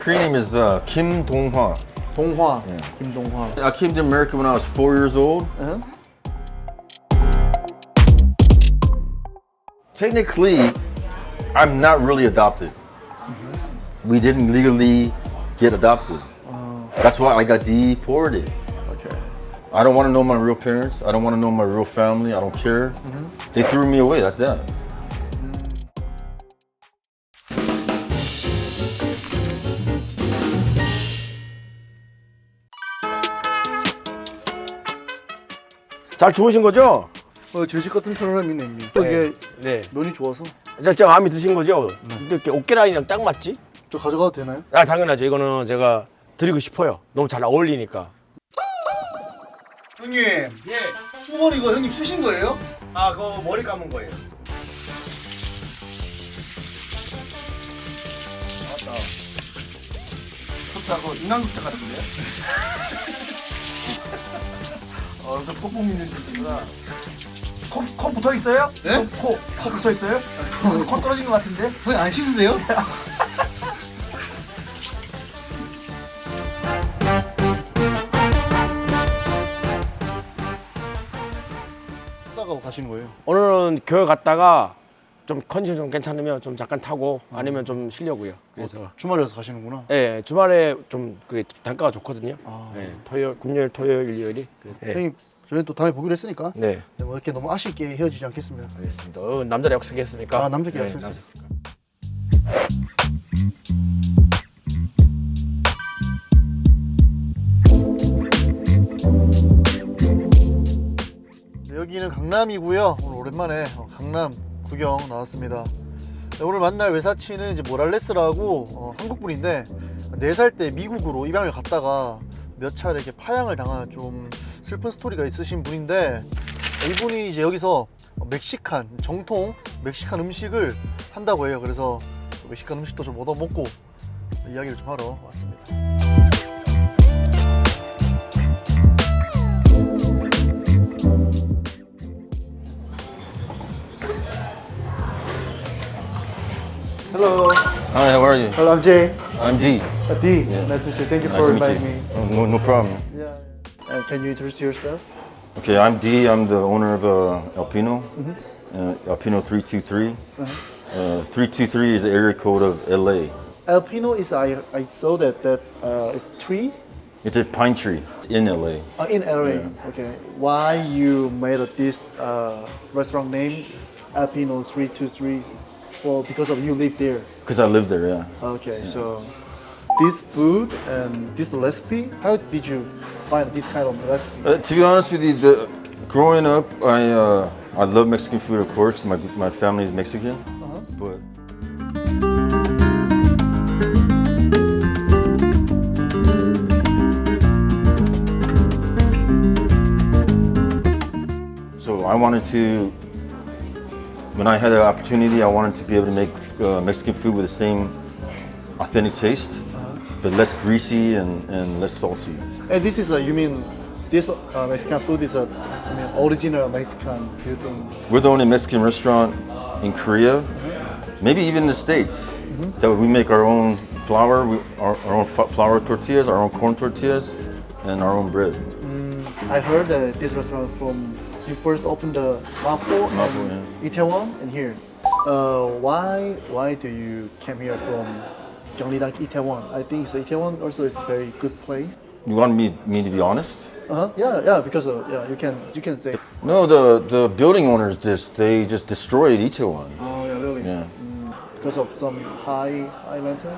Korean name is Kim Dong-hwa. 동화. Yeah. 김동화. I came to America when I was 4 years old. Uh-huh. Technically, I'm not really adopted. We didn't legally get adopted. That's why I got deported. Okay. I don't want to know my real parents. I don't want to know my real family. I don't care. They threw me away. That's that. 잘 주무신 거죠? 제 집 같은 편안함이 있네, 형님. 이게 네. 면이 좋아서. 진짜 마음에 드신 거죠? 이렇게 어깨 라인이랑 딱 맞지? 저 가져가도 되나요? 아, 당연하죠. 이거는 제가 드리고 싶어요. 너무 잘 어울리니까. 형님. 예. 수건 이거 형님 쓰신 거예요? 아, 그거 머리 감은 거예요. 맞다. 저 인왕극자 같은데요? 저 뽀뽀 미는 짓이구나. 코 붙어 있어요? 네? 코 붙어 있어요? 코 떨어진 것 같은데? 형님 안 씻으세요? 하다가 가시는 거예요? 오늘은 교회 갔다가 좀 컨디션 좀 괜찮으면 좀 잠깐 타고 아니면 좀 쉬려고요. 그래서 주말이라서 가시는구나. 예, 주말에 좀 그 단가가 좋거든요. 아. 예, 금요일, 토요일, 일요일이. 그래서, 예. 형님 저희는 또 다음에 보기로 했으니까 네, 뭐 이렇게 너무 아쉽게 헤어지지 않겠습니다. 알겠습니다. 남자를 약속했으니까. 아, 남자끼리 네, 약속했으니까. 여기는 강남이고요. 오늘 오랜만에 강남 구경 나왔습니다. 오늘 만날 외사친은 이제 모랄레스라고 한국 분인데 4살 때 미국으로 입양을 갔다가 몇 차례 이렇게 파양을 당한 좀 슬픈 스토리가 있으신 분인데 이분이 이제 여기서 멕시칸 정통 멕시칸 음식을 한다고 해요. 그래서 멕시칸 음식도 좀 얻어 먹고 이야기를 좀 하러 왔습니다. Hello. Hi, how are you? Hello, I'm Jay. I'm D. D. Yeah. Nice to meet you. Thank you Nice for to meet inviting you. me. Oh, no problem. Yeah. And can you introduce yourself? Okay, I'm D. I'm the owner of Alpino. Alpino 323. 323 is the area code of LA. Alpino is I saw that is tree It's a pine tree in LA. in LA. Yeah. Okay. Why you made this restaurant name Alpino 323? Because of you live there. Because I live there, yeah. Okay. So this food and this recipe, how did you find this kind of recipe? To be honest with you, growing up, I love Mexican food, of course. My family is Mexican, but so I wanted to. When I had the opportunity, I wanted to be able to make Mexican food with the same authentic taste, but less greasy and less salty. And this is you mean this Mexican food is original Mexican food? We're the only Mexican restaurant in Korea, maybe even in the States, that we make our own flour, our own flour tortillas, our own corn tortillas, and our own bread. I heard that this restaurant from you first opened the Mapo Mapo, in Itaewon and here. Why do you came here from Gyeonggi-dang Itaewon? I think Itaewon also is a very good place. You want me to be honest? Yeah, because you can say. No, the building owners they just destroyed Itaewon. Oh yeah, really? Yeah. Because of some high rental.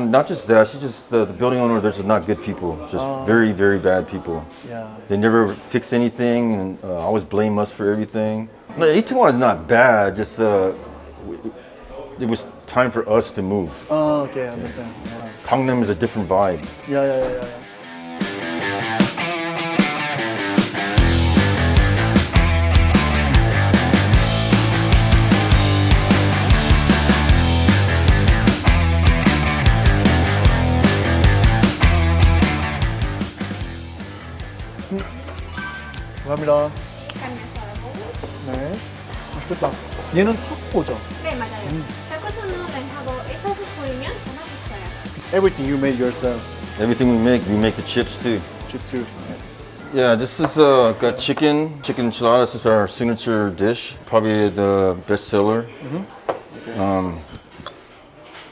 Not just that. She just the building owner. They're just not good people. Just very very bad people. Yeah. They never fix anything and always blame us for everything. No, Itaewon is not bad. Just it was time for us to move. Oh, okay, I understand. Gangnam is a different vibe. Yeah. 감사합니다. 네. 맛있겠다. 얘는 타코죠? 네, 맞아요. 타코스는 렌타고 에서 보이면 다 맛있어요. everything you made yourself. Everything we make the chips too. Chip too. Yeah, this is got chicken enchiladas. This is our signature dish, probably the best seller.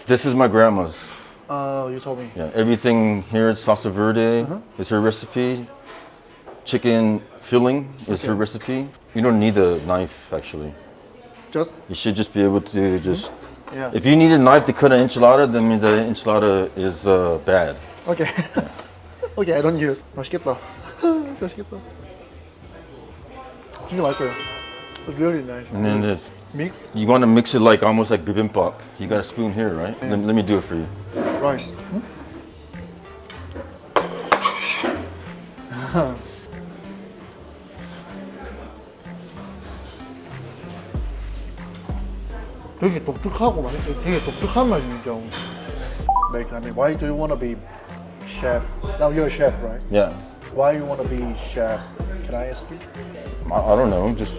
This is my grandma's. You told me. Yeah, everything here is salsa verde. Is her recipe. Chicken filling is her recipe. You don't need a knife actually. Just You should just be able to just. yeah. If you need a knife to cut an enchilada, that means the enchilada is bad. Okay. Okay, I don't use. 맛있겠다. 맛있겠다. 진짜 맛있어요. It's really nice. And then if Mix you want to mix it like almost like bibimbap, you got a spoon here, right? Let me do it for you. rice. 되게 독특하고 맛있어. 되게 독특한 맛이죠. Like, I mean, why do you want to be chef? Now you're a chef, right? Yeah. Why you want to be chef? Can I ask you? I don't know, just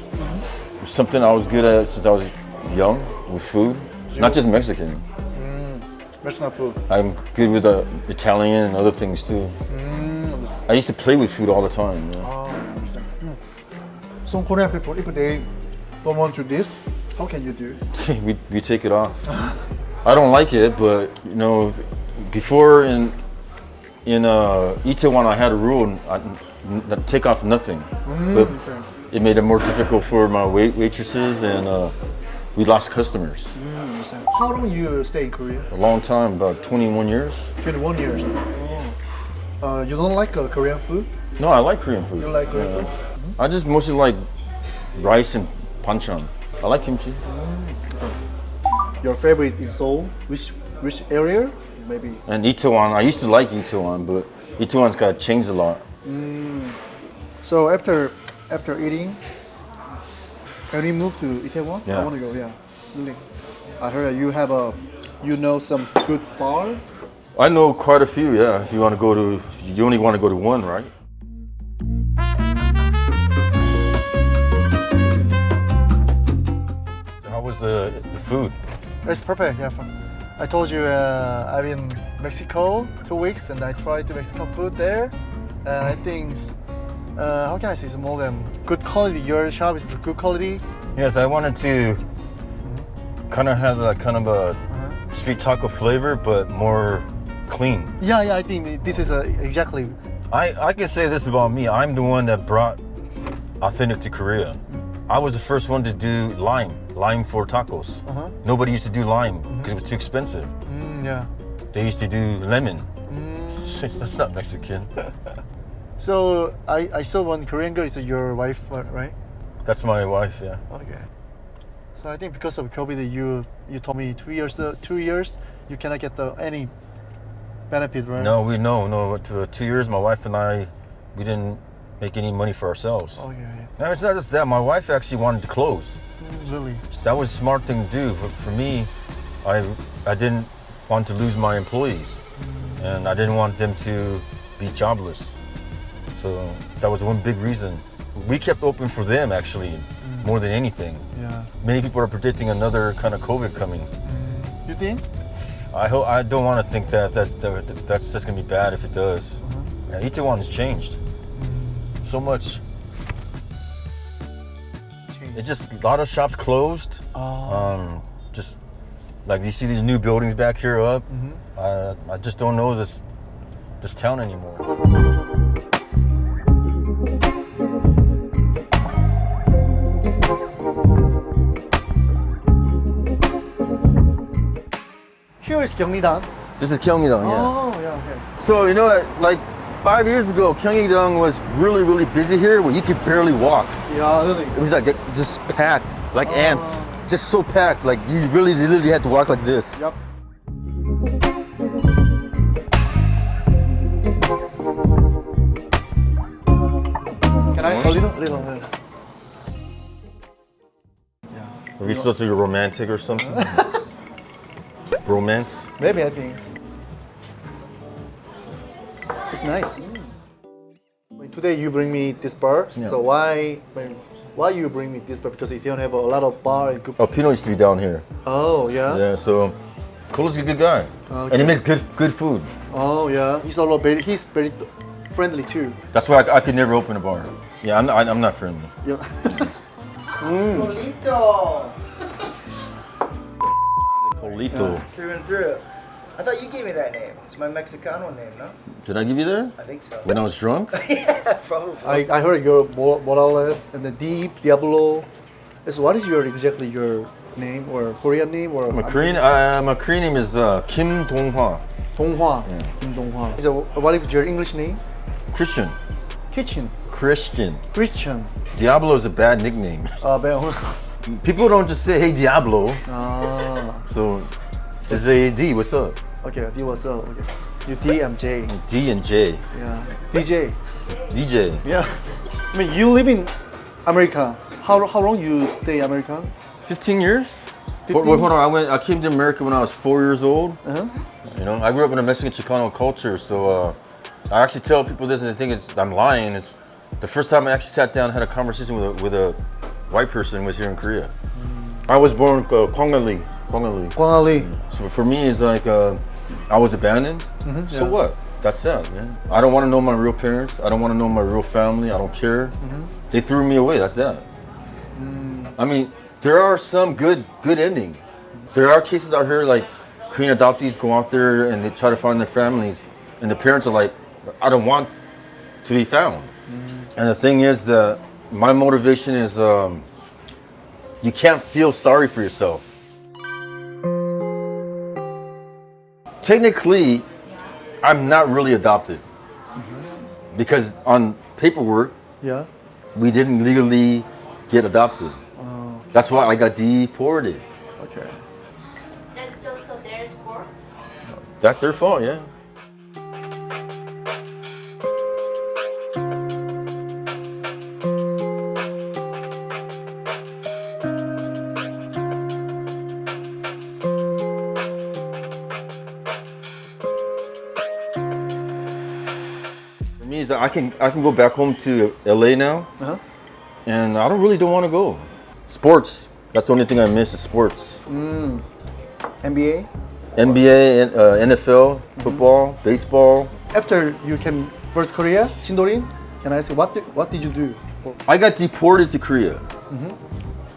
something I was good at since I was young with food. Not just Mexican. Mexican food. I'm good with Italian and other things too. I used to play with food all the time. You know? Some Korean people, if they don't want to this, how can you do? we take it off. I don't like it, but you know, before in Itaewon I had a rule, take off nothing. But it made it more difficult for my waitresses, and we lost customers. How long you stay in Korea? A long time, about 21 years. 21 years. You don't like Korean food? No, I like Korean food. You like Korean food? I just mostly like rice and banchan. I like kimchi. Your favorite in Seoul? Which area? Maybe. And Itaewon, I used to like Itaewon, but Itaewon's got changed a lot. So after eating, can we move to Itaewon? Yeah. I want to go. Yeah. Really. I heard you know some good bar. I know quite a few, yeah. If you want to go to, you only want to go to one, right? How was the food? It's perfect. Yeah. I told you I'm in Mexico 2 weeks, and I tried the Mexican food there, and I think how can I say it's more than good quality. Your shop is good quality. Yes, I wanted to kind of have like kind of a street taco flavor, but more clean. Yeah. I think this is exactly. I can say this about me. I'm the one that brought authentic to Korea. I was the first one to do lime for tacos. Nobody used to do lime because it was too expensive. Yeah. They used to do lemon. That's not Mexican. So I saw one Korean girl is your wife, right? That's my wife, yeah. Okay. So I think because of COVID, you told me 2 years you cannot get any benefit, right? No, no. 2 years, my wife and I, we didn't make any money for ourselves. Okay. No, it's not just that. My wife actually wanted to close. Really? That was a smart thing to do. For me, I didn't want to lose my employees, and I didn't want them to be jobless. So that was one big reason. We kept open for them actually, more than anything. Yeah. Many people are predicting another kind of COVID coming. You think? I don't want to think that's just gonna be bad if it does. Yeah, Itaewon has changed so much. It's just a lot of shops closed. Just like you see these new buildings back here up. I just don't know this town anymore. Here is Gyeongnidan. This is Gyeonggi-dong, yeah. Oh, yeah. Okay. So you know what? Like 5 years ago, Gyeonggi-dong was really, really busy here where you could barely walk. Yeah, really. It was like just packed, like ants. Just so packed, like you really literally had to walk like this. Yep. Can I? A little. Are we supposed to be romantic or something? Romance? Maybe I think. It's nice. Today you bring me this bar. Yeah. So why you bring me this bar? Because Itaewon have a lot of bar and good. Oh, Pino used to be down here. Oh yeah. Yeah, so Cole's a good guy. and he makes good food. Oh yeah, he's very friendly too. That's why I could never open a bar. Yeah, I'm not friendly. Yeah. Colito. Through and through. I thought you gave me that name. It's my Mexicano name, no? Did I give you that? I think so. When I was drunk? Yeah, probably. I heard your Morales and the Deep Diablo. So what is your name or Korean name or My Korean name is Kim Donghwa. Donghwa? Kim Donghwa. So what is your English name? Christian. Christian. Diablo is a bad nickname. 매운. People don't just say, hey, Diablo. Ah. So just say, D, what's up? Okay, D what's up? Okay. You D, I'm J. D and J. Yeah. DJ. DJ. Yeah. I mean, you live in America. How long you stay America? 15 years? 15? Wait, hold on. I came to America when I was 4 years old. Uh-huh. You know, I grew up in a Mexican Chicano culture, so I actually tell people this, and they think I'm lying. It's the first time I actually sat down and had a conversation with a white person was here in Korea. I was born Kwangali. Kwangali. So for me, it's like I was abandoned. So yeah. what? That's that, man. I don't want to know my real parents. I don't want to know my real family. I don't care. They threw me away. That's that. I mean, there are some good ending. There are cases out here like Korean adoptees go out there and they try to find their families, and the parents are like, I don't want to be found. And the thing is that my motivation is you can't feel sorry for yourself. Technically, I'm not really adopted because on paperwork, Yeah. we didn't legally get adopted. That's why I got deported. Okay. That's just so their sport. That's their fault, yeah. For me, is that I can go back home to LA now, Uh-huh. and I don't want to go. Sports. That's the only thing I miss is sports. NBA. NBA, NFL, football, baseball. After you came first Korea, Shindorin, can I ask you what did you do? I got deported to Korea.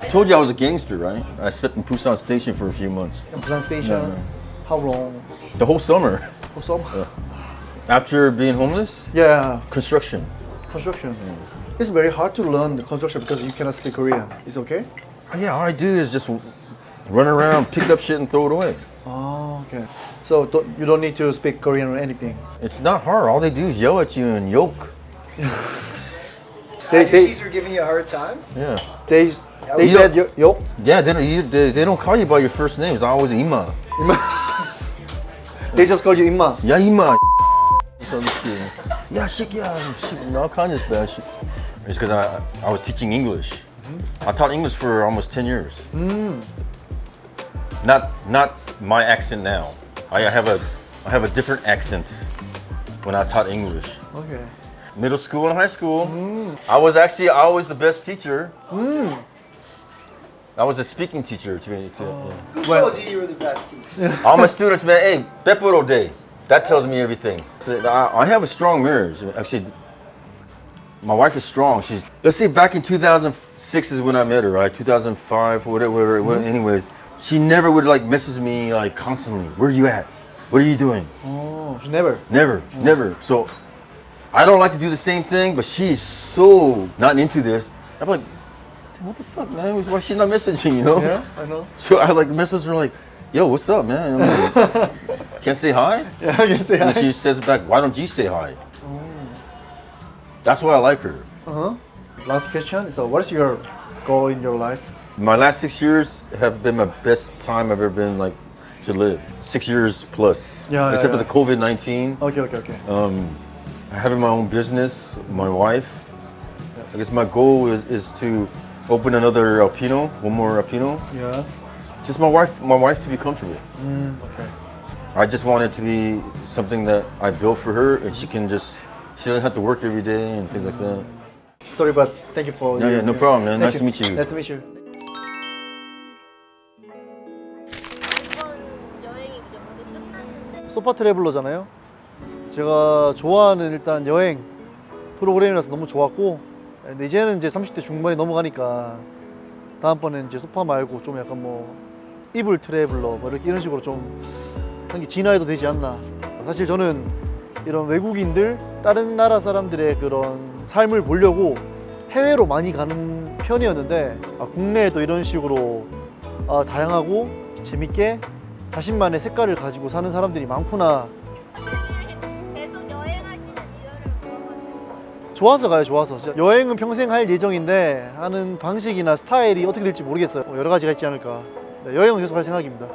I told you I was a gangster, right? I slept in Busan Station for a few months. Busan Station. No. How long? The whole summer. Some? After being homeless, Yeah. construction. Construction. It's very hard to learn the construction because you cannot speak Korean. It's okay? Yeah, all I do is just run around, pick up shit and throw it away. Oh, okay. So you don't need to speak Korean or anything. It's not hard. All they do is yell at you and yoke. They Ajushis were giving you a hard time? Yeah. they You said yo. Yeah, they don't call you by your first name. It's always Ima. They just call you Imma. Yeah, Ima. Some shit. Yeah, shit, yeah. Shit, all kinds of bad shit. It's because I was teaching English. I taught English for almost 10 years. Not my accent now. I have a different accent when I taught English. Okay. Middle school and high school. I was actually always the best teacher. I was a speaking teacher. Who Well- told you were the best teacher? All my students, man, hey, Bepuro Day. That tells me everything. So I have a strong marriage. Actually, my wife is strong. Let's say back in 2006 is when I met her, right? 2005, whatever. Anyways, she never would like message me like constantly. Where are you at? What are you doing? Oh, never. Never. So I don't like to do the same thing, but she's so not into this. I'm like, what the fuck, man? Why is she not messaging, you know? Yeah, I know. So I like message her like, yo, what's up, man? I'm like, can't say hi? Yeah, I can say And hi. then she says back, why don't you say hi? That's why I like her. Last question. So, what is your goal in your life? My last 6 years have been my best time I've ever been like to live. 6 years plus. Yeah, Except yeah, for the COVID-19. Okay. Having my own business, my wife. I guess my goal is to open another Alpino, one more Alpino. Yeah. Just my wife to be comfortable. Okay. I just want it to be something that I built for her, and she doesn't have to work every day and things like that. Sorry, but thank you for. Yeah, no problem, man. Thank Nice to meet you. Nice to meet you. 이번 여행이 이제 모두 끝났는데 소파 트래블러잖아요. 제가 좋아하는 일단 여행 프로그램이라서 너무 좋았고, 근데 이제는 이제 30대 중반이 넘어가니까 다음번엔 이제 소파 말고 좀 약간 뭐 이불 트래블러 뭐 이렇게 이런 식으로 좀 한 게 진화해도 되지 않나. 사실 저는 이런 외국인들 다른 나라 사람들의 그런 삶을 보려고 해외로 많이 가는 편이었는데, 국내에도 이런 식으로 다양하고 재밌게 자신만의 색깔을 가지고 사는 사람들이 많구나. 계속 여행하시는 이유를 물어봤어요. 좋아서 가요. 좋아서. 진짜 여행은 평생 할 예정인데 하는 방식이나 스타일이 어떻게 될지 모르겠어요. 여러 가지가 있지 않을까. 네, 여행은 계속 할 생각입니다.